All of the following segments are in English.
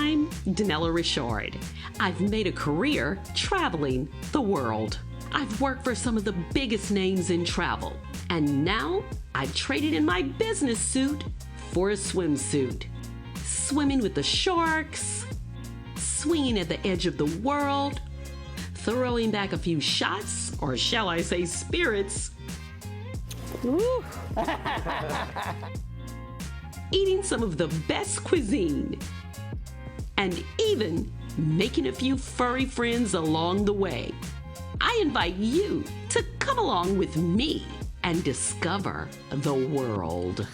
I'm Denella Ri'chard. I've made a career traveling the world. I've worked for some of the biggest names in travel, and now I've traded in my business suit for a swimsuit. Swimming with the sharks, swinging at the edge of the world, throwing back a few shots, or shall I say spirits. Woo. Eating some of the best cuisine, and even making a few furry friends along the way. I invite you to come along with me and discover the world.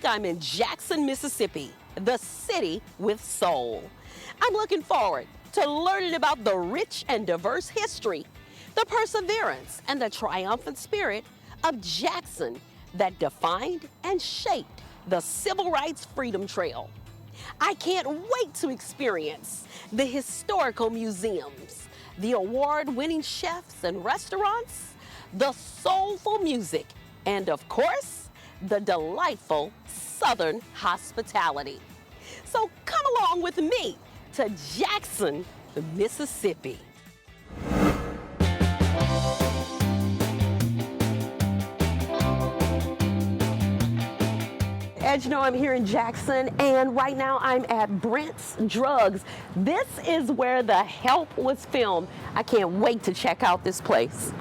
I'm in Jackson, Mississippi, the city with soul. I'm looking forward to learning about the rich and diverse history, the perseverance and the triumphant spirit of Jackson that defined and shaped the Civil Rights Freedom Trail. I can't wait to experience the historical museums, the award-winning chefs and restaurants, the soulful music, and of course, the delightful Southern hospitality. So come along with me to Jackson, Mississippi. As you know, I'm here in Jackson, and right now I'm at Brent's Drugs. This is where The Help was filmed. I can't wait to check out this place.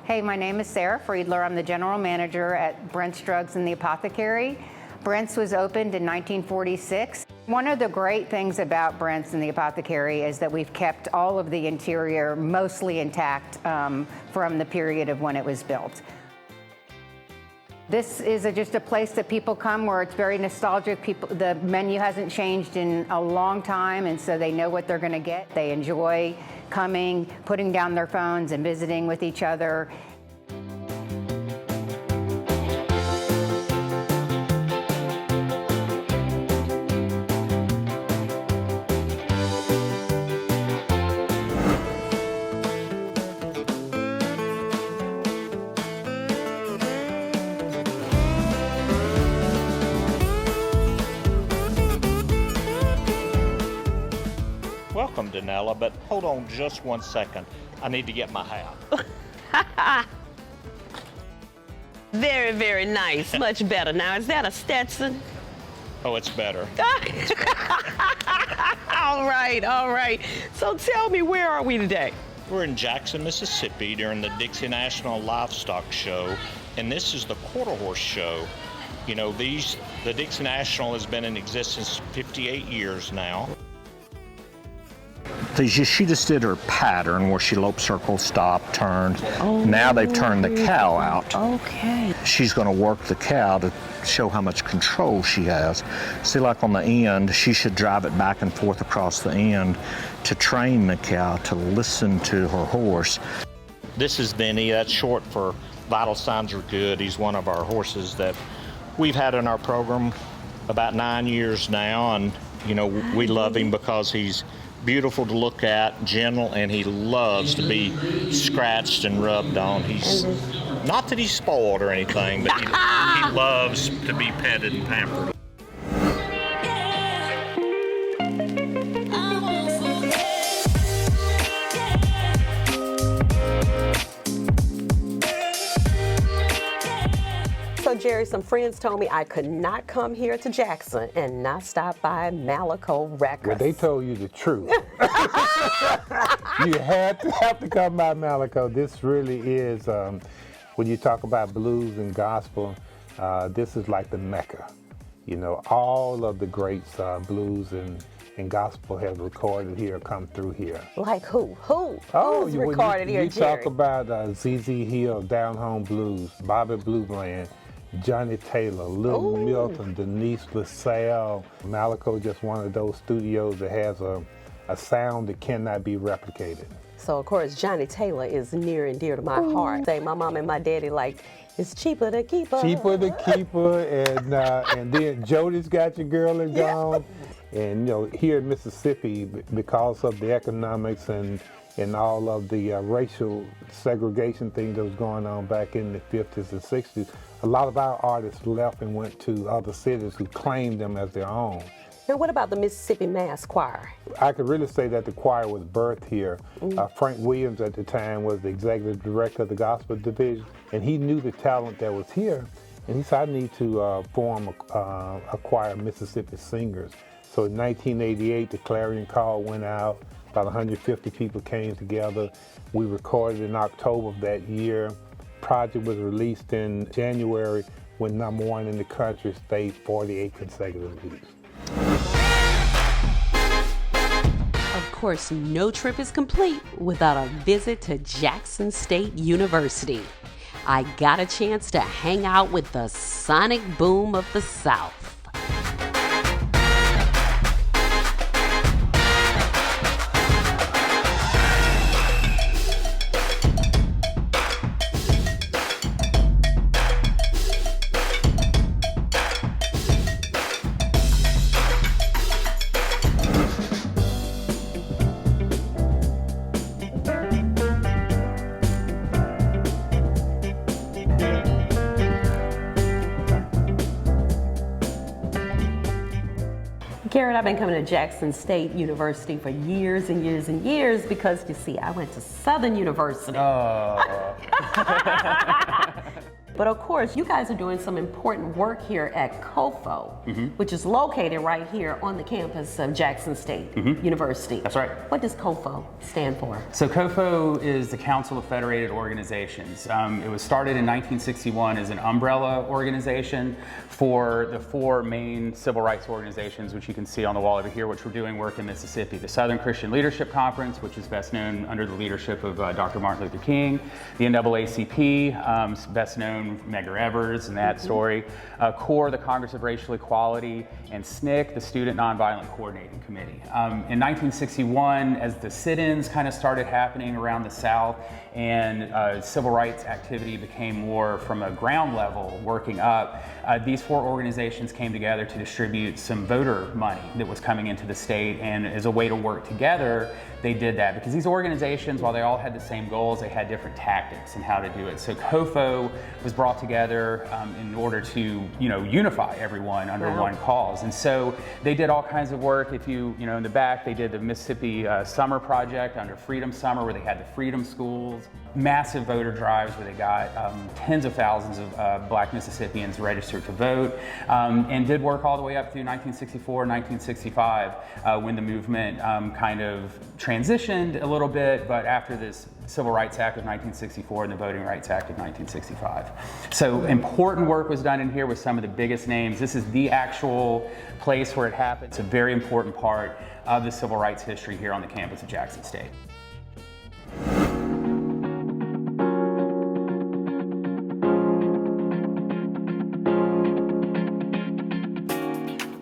Hey, my name is Sarah Friedler. I'm the general manager at Brent's Drugs in the Apothecary. Brent's was opened in 1946. One of the great things about Brent's in the Apothecary is that we've kept all of the interior mostly intact from the period of when it was built. This is just a place that people come where it's very nostalgic. The menu hasn't changed in a long time, and so they know what they're going to get. They enjoy coming, putting down their phones and visiting with each other. Welcome, Denella, but hold on just one second. I need to get my hat. Very, very nice. Much better. Now, is that a Stetson? Oh, it's better. All right, all right. So tell me, where are we today? We're in Jackson, Mississippi during the Dixie National Livestock Show, and this is the Quarter Horse Show. You know, the Dixie National has been in existence 58 years now. She just did her pattern where she lope, circle, stop, turned. Oh, now they've turned the cow out. Okay. She's going to work the cow to show how much control she has. See, like on the end, she should drive it back and forth across the end to train the cow to listen to her horse. This is Benny. That's short for Vital Signs Are Good. He's one of our horses that we've had in our program about 9 years now, and you know, we love him because he's beautiful to look at, gentle, and he loves to be scratched and rubbed on. He's not that he's spoiled or anything, but he loves to be petted and pampered. So Jerry, some friends told me I could not come here to Jackson and not stop by Malaco Records. Well, they told you the truth. You have to come by Malaco. This really is, when you talk about blues and gospel, this is like the Mecca. You know, all of the greats, blues and and gospel has recorded here, come through here. Like who? Who's recorded here, you Jerry? talk about ZZ Hill, Down Home Blues, Bobby Blue Bland, Johnny Taylor, Little Milton, Denise LaSalle. Malaco, just one of those studios that has a sound that cannot be replicated. So, of course, Johnny Taylor is near and dear to my heart. Say, my mom and my daddy like, it's cheaper to keep her. Cheaper to keep her, and then Jody's Got Your Girl and Gone. And, you know, here in Mississippi, because of the economics and all of the racial segregation thing that was going on back in the 50s and 60s, a lot of our artists left and went to other cities who claimed them as their own. And what about the Mississippi Mass Choir? I could really say that the choir was birthed here. Frank Williams at the time was the executive director of the gospel division, and he knew the talent that was here, and he said, I need to form a choir of Mississippi singers. So in 1988, the clarion call went out, about 150 people came together. We recorded in October of that year. Project was released in January, went #1 in the country, stayed 48 consecutive weeks. Of course, no trip is complete without a visit to Jackson State University. I got a chance to hang out with the sonic boom of the South. Garrett, I've been coming to Jackson State University for years and years and years because, you see, I went to Southern University. But of course, you guys are doing some important work here at COFO, which is located right here on the campus of Jackson State University. That's right. What does COFO stand for? So COFO is the Council of Federated Organizations. It was started in 1961 as an umbrella organization for the 4 main civil rights organizations, which you can see on the wall over here, which were doing work in Mississippi. The Southern Christian Leadership Conference, which is best known under the leadership of Dr. Martin Luther King. The NAACP, best known Medgar Evers and that story. CORE, the Congress of Racial Equality, and SNCC, the Student Nonviolent Coordinating Committee. In 1961, as the sit-ins kind of started happening around the South and civil rights activity became more from a ground level working up, these 4 organizations came together to distribute some voter money that was coming into the state, and as a way to work together, they did that because these organizations, while they all had the same goals, they had different tactics in how to do it. So COFO was brought together in order to, unify everyone under one cause. And so they did all kinds of work. If you in the back, they did the Mississippi Summer Project under Freedom Summer, where they had the Freedom Schools, massive voter drives where they got tens of thousands of Black Mississippians registered to vote, and did work all the way up through 1964, 1965, when the movement kind of transitioned a little bit, but after this Civil Rights Act of 1964 and the Voting Rights Act of 1965. So important work was done in here with some of the biggest names. This is the actual place where it happened. It's a very important part of the civil rights history here on the campus of Jackson State.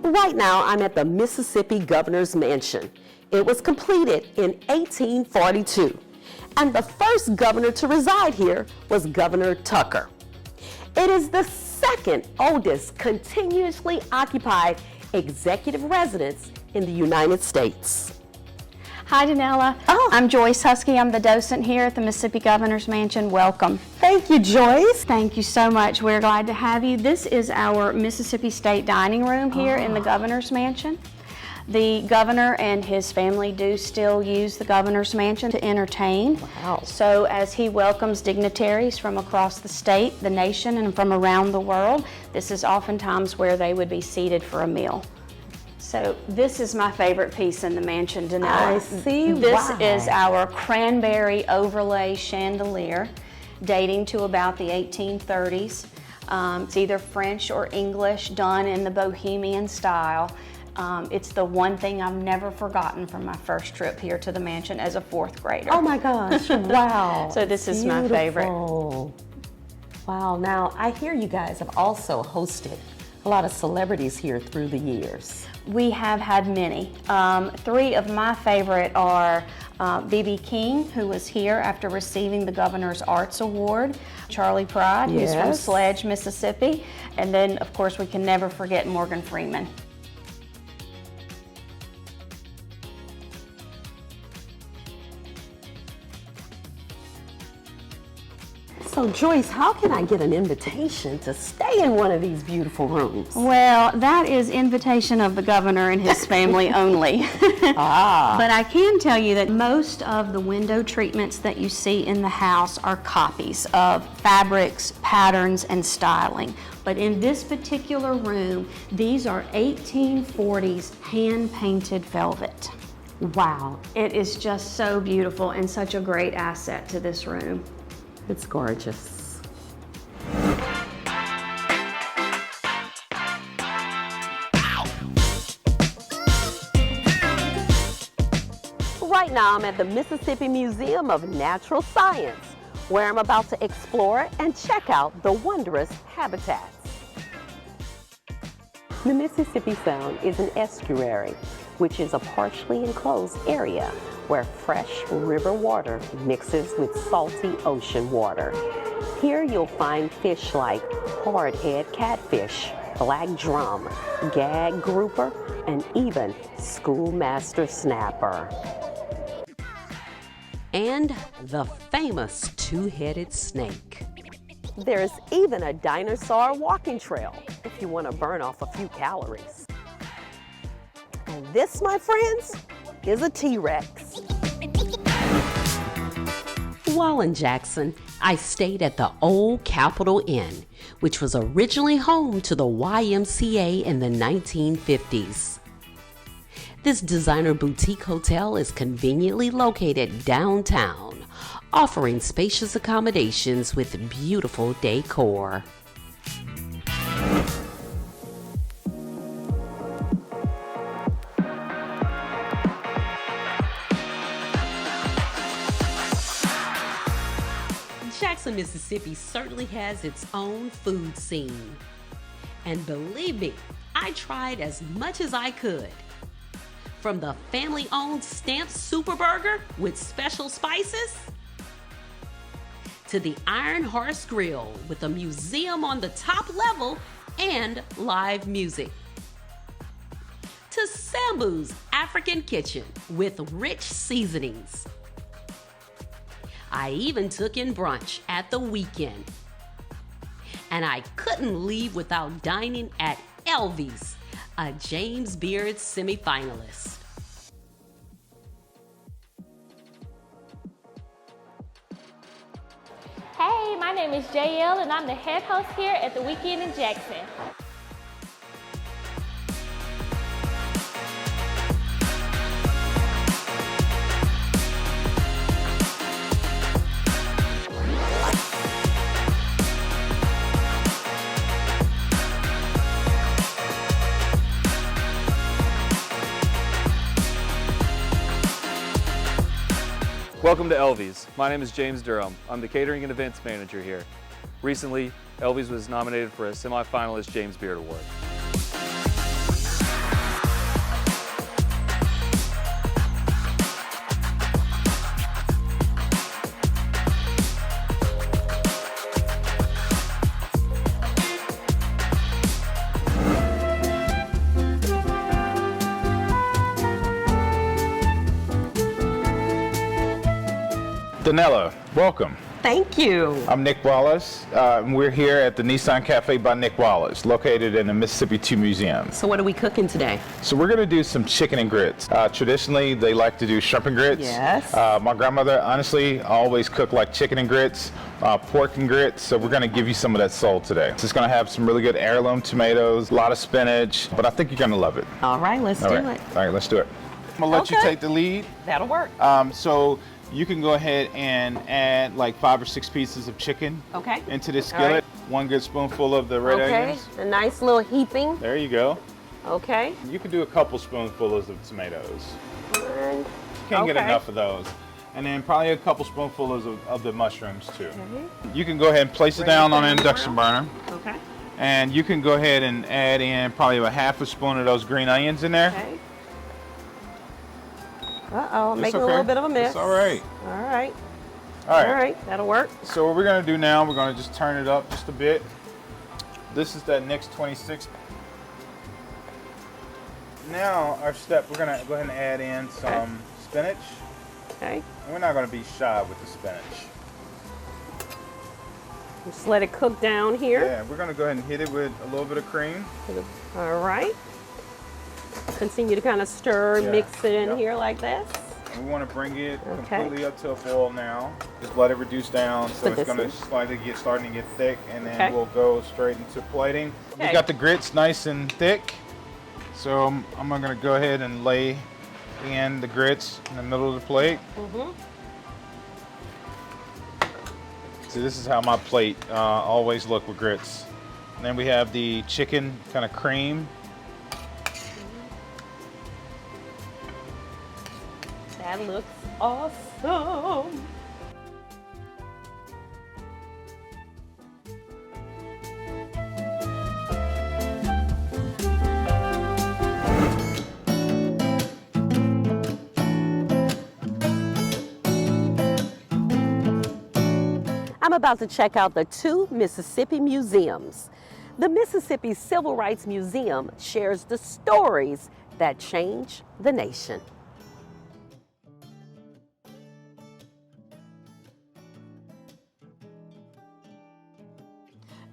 Right now, I'm at the Mississippi Governor's Mansion. It was completed in 1842, and the first governor to reside here was Governor Tucker. It is the second oldest continuously occupied executive residence in the United States. Hi, Denella. I'm Joyce Husky. I'm the docent here at the Mississippi Governor's Mansion. Welcome. Thank you, Joyce. Thank you so much. We're glad to have you. This is our Mississippi State Dining Room here in the Governor's Mansion. The governor and his family do still use the Governor's Mansion to entertain. Wow. So as he welcomes dignitaries from across the state, the nation, and from around the world, this is oftentimes where they would be seated for a meal. So this is my favorite piece in the mansion, Denella. I see This why. is our cranberry overlay chandelier dating to about the 1830s. It's either French or English, done in the Bohemian style. It's the one thing I've never forgotten from my first trip here to the mansion as a 4th grader. Oh my gosh, wow. So this is my favorite. Beautiful. Wow, now I hear you guys have also hosted a lot of celebrities here through the years. We have had many. 3 of my favorite are B.B. King, who was here after receiving the Governor's Arts Award, Charlie Pride, who's from Yes. Sledge, Mississippi, and then, of course, we can never forget Morgan Freeman. So Joyce, how can I get an invitation to stay in one of these beautiful rooms? Well, that is invitation of the governor and his family only. But I can tell you that most of the window treatments that you see in the house are copies of fabrics, patterns, and styling. But in this particular room, these are 1840s hand-painted velvet. Wow, It is just so beautiful and such a great asset to this room. it's gorgeous. Right now, I'm at the Mississippi Museum of Natural Science, where I'm about to explore and check out the wondrous habitats. The Mississippi Sound is an estuary, which is a partially enclosed area where fresh river water mixes with salty ocean water. Here you'll find fish like hardhead catfish, black drum, gag grouper, and even schoolmaster snapper. And the famous two-headed snake. There's even a dinosaur walking trail if you want to burn off a few calories. And this, my friends, is a T-Rex. While in Jackson, I stayed at the Old Capitol Inn, which was originally home to the YMCA in the 1950s. This designer boutique hotel is conveniently located downtown, offering spacious accommodations with beautiful decor. Jackson, Mississippi certainly has its own food scene. And believe me, I tried as much as I could. From the family-owned Stamped Super Burger with special spices, to the Iron Horse Grill with a museum on the top level and live music, to Sambu's African Kitchen with rich seasonings. I even took in brunch at the weekend. And I couldn't leave without dining at Elvie's, a James Beard semifinalist. Hey, my name is JL and I'm the head host here at the Weekend in Jackson. Welcome to Elvie's. My name is James Durham. I'm the catering and events manager here. Recently, Elvie's was nominated for a semi-finalist James Beard Award. Denella, welcome. Thank you. I'm Nick Wallace. We're here at the Nissan Cafe by Nick Wallace, located in the Mississippi 2 Museum. So what are we cooking today? So we're going to do some chicken and grits. Traditionally, they like to do shrimp and grits. Yes. My grandmother, honestly, always cooked like chicken and grits, pork and grits. So we're going to give you some of that soul today. So it's going to have some really good heirloom tomatoes, a lot of spinach, but I think you're going to love it. All right, let's do it. All right, let's do it. I'm going to let you Okay. take the lead. That'll work. So you can go ahead and add like 5 or 6 pieces of chicken Okay. into this All right. skillet. 1 good spoonful of the red Okay, onions. a nice little heaping. There you go. Okay. You can do a couple spoonfuls of tomatoes. One. Can't get Okay. enough of those. And then probably a couple spoonfuls of the mushrooms too. Okay. You can go ahead and place it down on an induction burner. Okay. And you can go ahead and add in probably a half a spoon of those green onions in there. Okay. Uh-oh, I'm It's making a okay. little bit of a mess. It's all right. All right. All right. All right, that'll work. So what we're gonna do now, we're gonna just turn it up just a bit. This is that next 26. Now our step, we're gonna go ahead and add in some spinach. Okay. And we're not gonna be shy with the spinach. Just let it cook down here. Yeah, we're gonna go ahead and hit it with a little bit of cream. All right. Continue to kind of stir, Yeah. mix it in Yep. here like this. We want to bring it Okay. completely up to a boil now. Just let it reduce down so Put it's this going to in. slightly starting to get thick, and then Okay. we'll go straight into plating. Okay. We got the grits nice and thick, so I'm going to go ahead and lay in the grits in the middle of the plate. Mm-hmm. So this is how my plate always look with grits. And then we have the chicken kind of cream. That looks awesome. I'm about to check out the two Mississippi museums. The Mississippi Civil Rights Museum shares the stories that change the nation.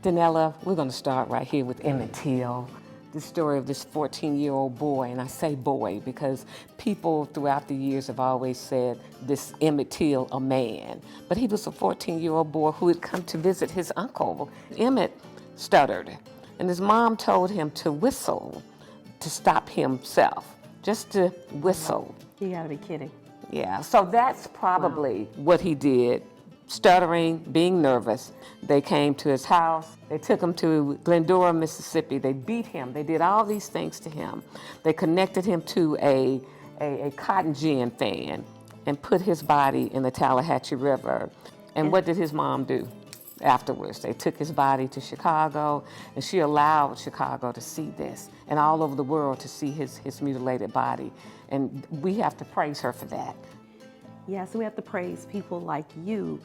Denella, we're going to start right here with Emmett Till, the story of this 14-year-old boy, and I say boy because people throughout the years have always said this Emmett Till, a man, but he was a 14-year-old boy who had come to visit his uncle. Emmett stuttered, and his mom told him to whistle to stop himself, just to whistle. You gotta be kidding. Yeah, so that's probably what he did. Stuttering, being nervous. They came to his house. They took him to Glendora, Mississippi. They beat him. They did all these things to him. They connected him to a cotton gin fan and put his body in the Tallahatchie River. And what did his mom do afterwards? They took his body to Chicago, and she allowed Chicago to see this and all over the world to see his mutilated body. And we have to praise her for that. Yes, we have to praise people like you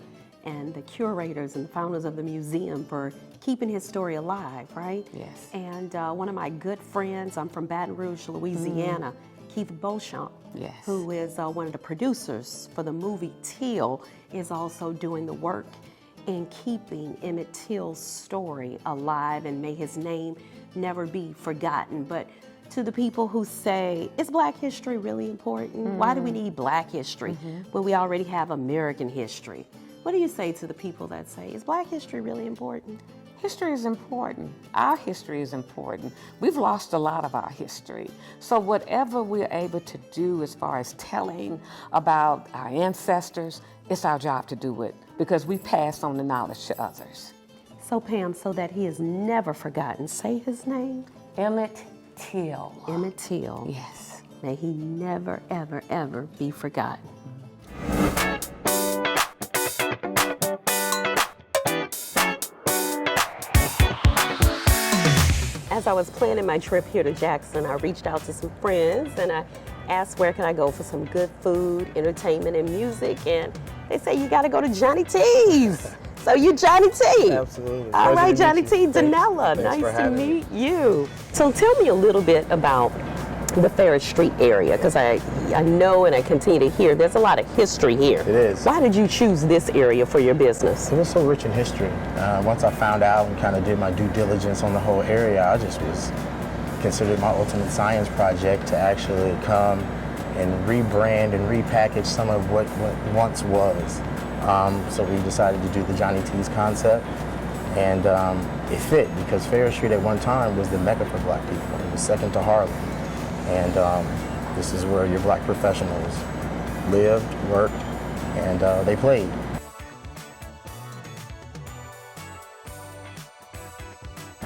and the curators and the founders of the museum for keeping his story alive, right? Yes. And one of my good friends, I'm from Baton Rouge, Louisiana, Keith Beauchamp, Yes. who is one of the producers for the movie Till, is also doing the work in keeping Emmett Till's story alive, and may his name never be forgotten. But to the people who say, is Black history really important? Why do we need Black history when we already have American history? What do you say to the people that say, is Black history really important? History is important. Our history is important. We've lost a lot of our history. So whatever we're able to do as far as telling about our ancestors, it's our job to do it because we pass on the knowledge to others. So Pam, so that he is never forgotten, say his name. Emmett Till. Emmett Till. Yes. May he never, ever, ever be forgotten. As I was planning my trip here to Jackson, I reached out to some friends and I asked where can I go for some good food, entertainment, and music, and they say you gotta go to Johnny T's. So you Johnny T. Absolutely. All right, Pleasure to Johnny meet T. you. Denella, Thanks nice for to having me. meet you. So tell me a little bit about the Farish Street area, because I know and I continue to hear there's a lot of history here. It is. Why did you choose this area for your business? It was so rich in history. Once I found out and kind of did my due diligence on the whole area, I just was considered my ultimate science project to actually come and rebrand and repackage some of what once was. So we decided to do the Johnny T's concept, and it fit because Farish Street at one time was the mecca for Black people. It was second to Harlem. And this is where your Black professionals lived, worked, and they played.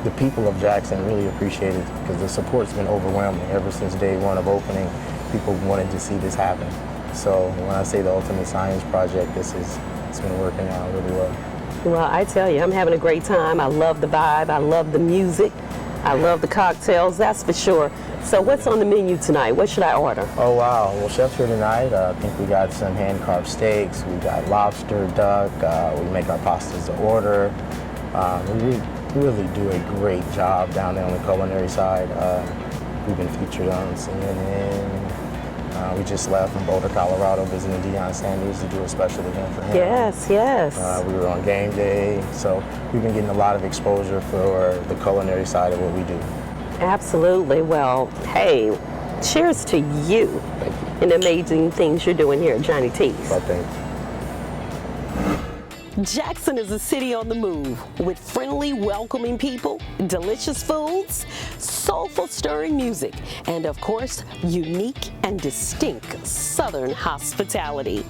The people of Jackson really appreciate it because the support's been overwhelming ever since day one of opening. People wanted to see this happen. So when I say the Ultimate Science Project, it's been working out really well. Well, I tell you, I'm having a great time. I love the vibe. I love the music. I love the cocktails, that's for sure. So what's on the menu tonight? What should I order? Oh, wow. Well, chefs here tonight, I think we got some hand-carved steaks. We got lobster, duck. We make our pastas to order. We really do a great job down there on the culinary side. We've been featured on CNN. We just left from Boulder, Colorado, visiting Deion Sanders to do a special event for him. Yes, yes. We were on game day, so we've been getting a lot of exposure for the culinary side of what we do. Absolutely. Well, hey, cheers to you and the amazing things you're doing here at Johnny T's. Well, thanks. Jackson is a city on the move with friendly, welcoming people, delicious foods, soulful, stirring music, and of course, unique and distinct Southern hospitality.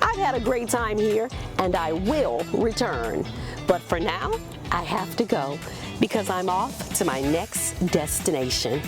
I've had a great time here and I will return. But for now, I have to go because I'm off to my next destination.